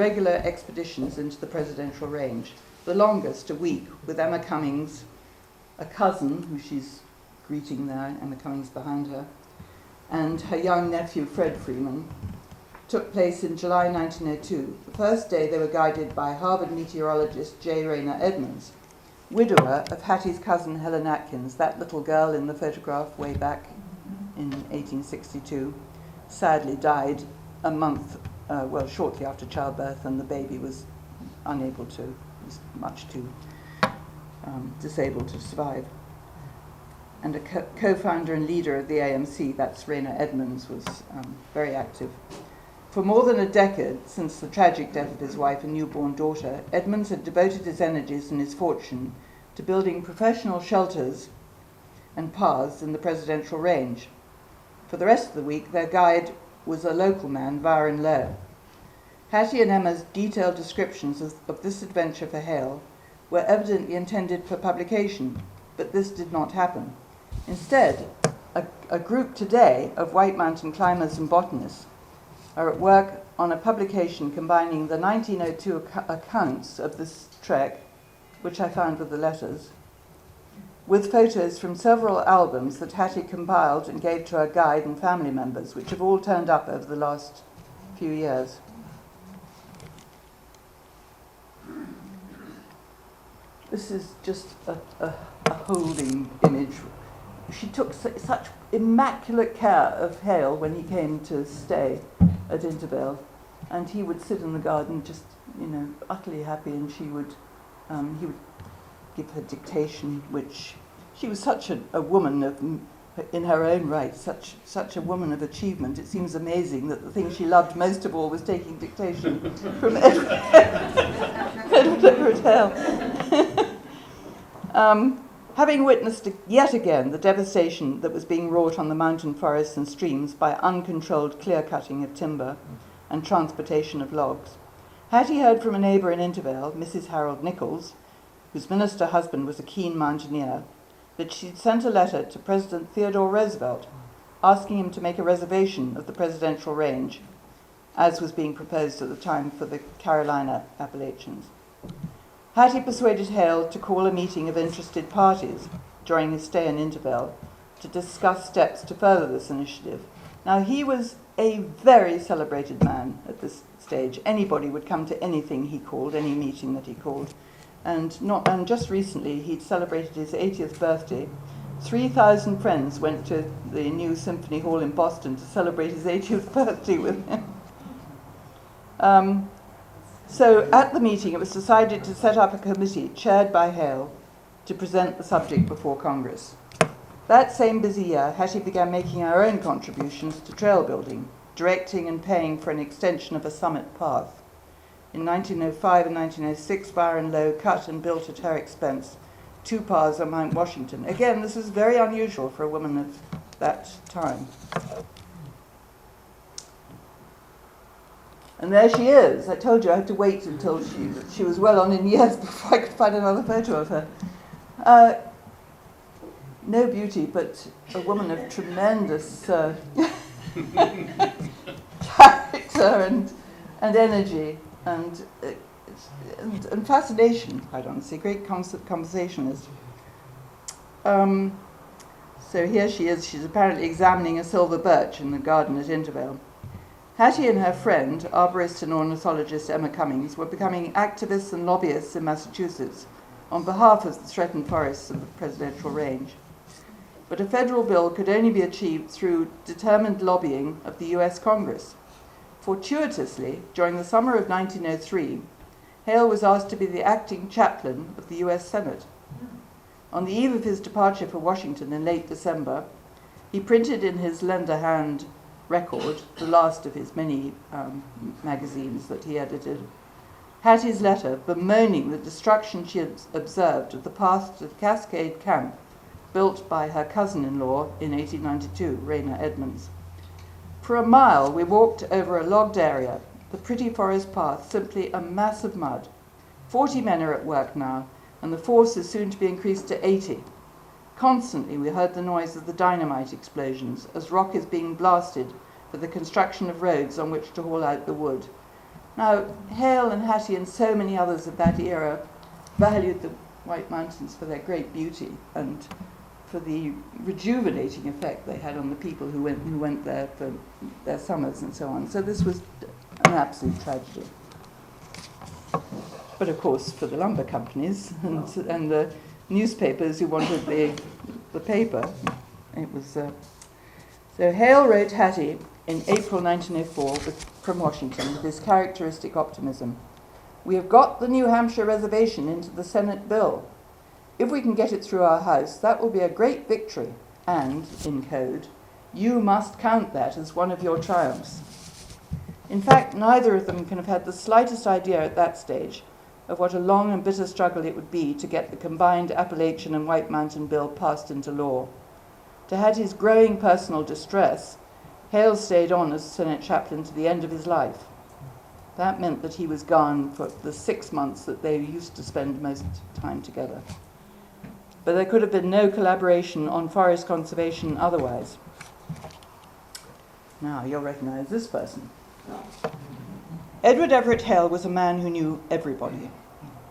regular expeditions into the presidential range, the longest a week, with Emma Cummings, a cousin, who she's greeting there, Emma Cummings behind her, and her young nephew, Fred Freeman, took place in July 1902. The first day they were guided by Harvard meteorologist J. Rayner Edmonds, widower of Hattie's cousin Helen Atkins, that little girl in the photograph way back in 1862, sadly died a month, shortly after childbirth, and the baby was was much too disabled to survive. And a co-founder and leader of the AMC, that's Rayner Edmonds, was very active. For more than a decade, since the tragic death of his wife and newborn daughter, Edmonds had devoted his energies and his fortune to building professional shelters and paths in the presidential range. For the rest of the week, their guide was a local man, Byron Lowe. Hattie and Emma's detailed descriptions of this adventure for Hale were evidently intended for publication, but this did not happen. Instead, a group today of White Mountain climbers and botanists are at work on a publication combining the 1902 accounts of this trek, which I found with the letters, with photos from several albums that Hattie compiled and gave to her guide and family members, which have all turned up over the last few years. This is just a holding image. She took such immaculate care of Hale when he came to stay at Intervale, and he would sit in the garden just, utterly happy, and he would give her dictation, which she was such a woman in her own right, such a woman of achievement. It seems amazing that the thing she loved most of all was taking dictation from Edward Hale. Having witnessed yet again the devastation that was being wrought on the mountain forests and streams by uncontrolled clear-cutting of timber and transportation of logs, Hattie heard from a neighbour in Intervale, Mrs. Harold Nichols, whose minister husband was a keen mountaineer, that she'd sent a letter to President Theodore Roosevelt asking him to make a reservation of the presidential range, as was being proposed at the time for the Carolina Appalachians. Hattie persuaded Hale to call a meeting of interested parties during his stay in Intervale to discuss steps to further this initiative. Now, he was a very celebrated man at this stage. Anybody would come to anything he called, any meeting that he called. And just recently, he'd celebrated his 80th birthday. 3,000 friends went to the new Symphony Hall in Boston to celebrate his 80th birthday with him. So at the meeting, it was decided to set up a committee chaired by Hale to present the subject before Congress. That same busy year, Hattie began making her own contributions to trail building, directing and paying for an extension of a summit path. In 1905 and 1906, Byron Lowe cut and built at her expense 2 paths on Mount Washington. Again, this was very unusual for a woman of that time. And there she is. I told you I had to wait until she was well on in years before I could find another photo of her. No beauty, but a woman of tremendous character and energy and fascination, quite honestly. Great conversationalist. So here she is. She's apparently examining a silver birch in the garden at Intervale. Hattie and her friend, arborist and ornithologist Emma Cummings, were becoming activists and lobbyists in Massachusetts on behalf of the threatened forests of the presidential range. But a federal bill could only be achieved through determined lobbying of the US Congress. Fortuitously, during the summer of 1903, Hale was asked to be the acting chaplain of the US Senate. On the eve of his departure for Washington in late December, he printed in his lender hand record, the last of his many magazines that he edited, Hattie's letter bemoaning the destruction she had observed of the path to the Cascade Camp built by her cousin-in-law in 1892, Rayner Edmonds. For a mile we walked over a logged area, the pretty forest path simply a mass of mud. 40 men are at work now, and the force is soon to be increased to 80. Constantly we heard the noise of the dynamite explosions as rock is being blasted for the construction of roads on which to haul out the wood. Now, Hale and Hattie and so many others of that era valued the White Mountains for their great beauty and for the rejuvenating effect they had on the people who went there for their summers and so on. So this was an absolute tragedy. But of course, for the lumber companies and the newspapers who wanted the paper, it was... So Hale wrote Hattie in April 1904 from Washington with his characteristic optimism. "We have got the New Hampshire reservation into the Senate bill. If we can get it through our House, that will be a great victory. And, in code, you must count that as one of your triumphs." In fact, neither of them can have had the slightest idea at that stage of what a long and bitter struggle it would be to get the combined Appalachian and White Mountain Bill passed into law. To Hattie's growing personal distress, Hale stayed on as Senate chaplain to the end of his life. That meant that he was gone for the 6 months that they used to spend most time together. But there could have been no collaboration on forest conservation otherwise. Now, you'll recognize this person. Edward Everett Hale was a man who knew everybody,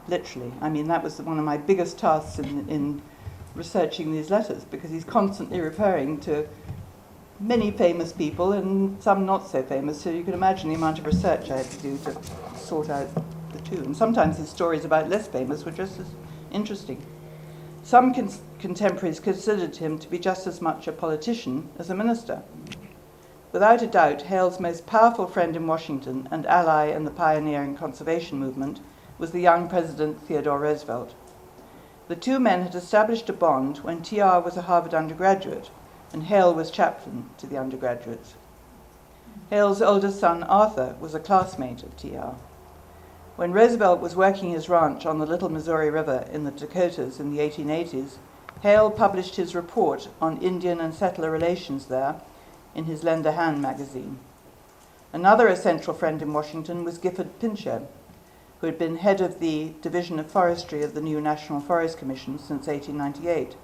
literally. I mean, that was one of my biggest tasks in researching these letters, because he's constantly referring to many famous people and some not so famous, so you can imagine the amount of research I had to do to sort out the two. And sometimes his stories about less famous were just as interesting. Some contemporaries considered him to be just as much a politician as a minister. Without a doubt, Hale's most powerful friend in Washington and ally in the pioneering conservation movement was the young President Theodore Roosevelt. The two men had established a bond when TR was a Harvard undergraduate and Hale was chaplain to the undergraduates. Hale's oldest son, Arthur, was a classmate of TR. When Roosevelt was working his ranch on the Little Missouri River in the Dakotas in the 1880s, Hale published his report on Indian and settler relations there in his Lend a Hand magazine. Another essential friend in Washington was Gifford Pinchot, who had been head of the Division of Forestry of the new National Forest Commission since 1898.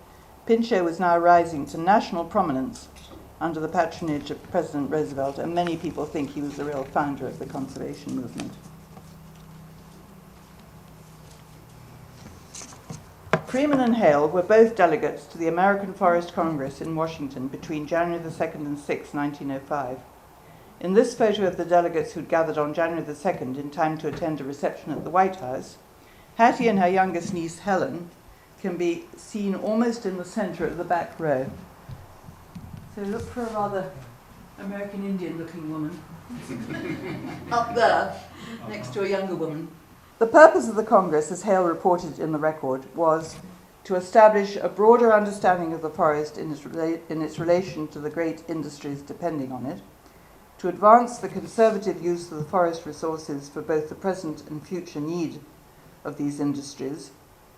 Pinchot was now rising to national prominence under the patronage of President Roosevelt, and many people think he was the real founder of the conservation movement. Freeman and Hale were both delegates to the American Forest Congress in Washington between January the 2nd and 6th, 1905. In this photo of the delegates who'd gathered on January the 2nd in time to attend a reception at the White House, Hattie and her youngest niece, Helen, can be seen almost in the center of the back row. So look for a rather American Indian-looking woman up there, next to a younger woman. The purpose of the Congress, as Hale reported in the record, was to establish a broader understanding of the forest in its relation to the great industries depending on it, to advance the conservative use of the forest resources for both the present and future need of these industries,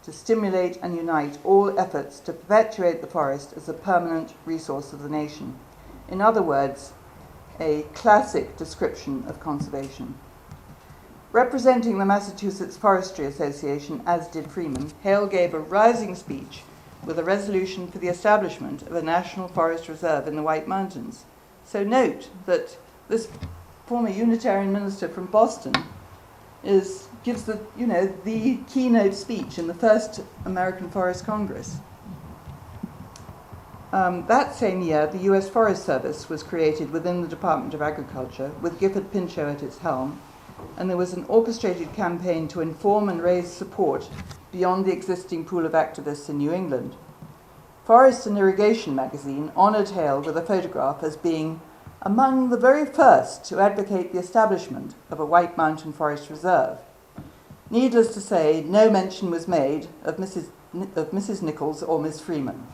to stimulate and unite all efforts to perpetuate the forest as a permanent resource of the nation. In other words, a classic description of conservation. Representing the Massachusetts Forestry Association, as did Freeman, Hale gave a rousing speech with a resolution for the establishment of a national forest reserve in the White Mountains. So note that this former Unitarian minister from Boston gives the keynote speech in the first American Forest Congress. That same year, the U.S. Forest Service was created within the Department of Agriculture, with Gifford Pinchot at its helm, and there was an orchestrated campaign to inform and raise support beyond the existing pool of activists in New England. Forest and Irrigation magazine honored Hale with a photograph as being among the very first to advocate the establishment of a White Mountain Forest Reserve. Needless to say, no mention was made of Mrs. Nichols or Miss Freeman.